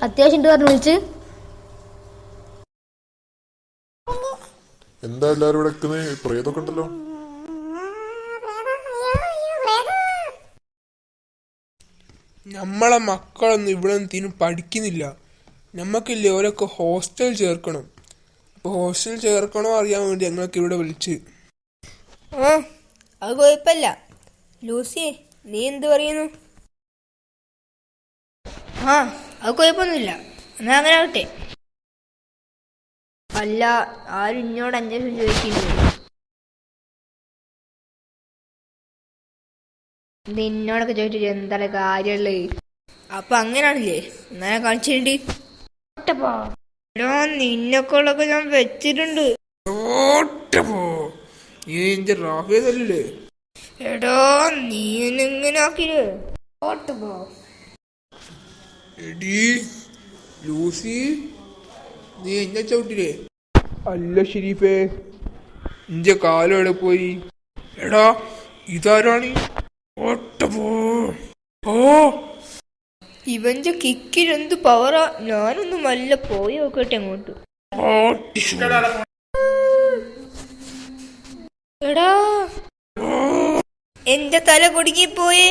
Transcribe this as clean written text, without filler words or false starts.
അത്യാവശ്യം പറഞ്ഞു വിളിച്ച്. എന്താ എല്ലാരും ഇവിടെ നിൽക്കുന്നത്? പ്രേതൊക്കെ ഉണ്ടല്ലോ. നമ്മളെ മക്കളൊന്നും ഇവിടെ തീരും പഠിക്കുന്നില്ല. നമ്മക്കില്ലേ ഓരൊക്കെ ഹോസ്റ്റൽ ചേർക്കണം. അപ്പൊ ഹോസ്റ്റൽ ചേർക്കണോ അറിയാൻ വേണ്ടി ഞങ്ങൾക്ക് ഇവിടെ വിളിച്ച്. അത് കുഴപ്പമില്ല. ലൂസി, നീ എന്ത് പറയുന്നു? അത് കുഴപ്പമൊന്നുമില്ല. എന്നാ അങ്ങനെ ആവട്ടെ. അല്ല, ആരും ഇന്നോട് അന്വേഷണം ചോദിക്കുന്നില്ല. നിന്നോടൊക്കെ ചോദിച്ചിട്ട് എന്താണ് കാര്യമുള്ളത്? അപ്പൊ അങ്ങനാണല്ലേ, എന്നാ കാണിച്ചിട്ടുണ്ട്. നിന്നെക്കൊള്ളൊക്കെ ഞാൻ വെച്ചിട്ടുണ്ട്. റാഫിയതല്ലേ? എടാ, നീ എങ്ങനെ ആക്കില്ലേ? എടീ ലൂസി, നീ എന്നെ ചവിട്ടില്ലേ? അല്ല ഷെരീഫേ, ഇന്റെ കാലം എവിടെ പോയി? എടാ, ഇതാരാണ്? ഇവന്റെ കിക്കിന് എന്ത് പവറാ! ഞാനൊന്നും നല്ല പോയി നോക്കട്ടെ അങ്ങോട്ട്. എടാ, എന്റെ തല കുടുങ്ങിപ്പോയേ.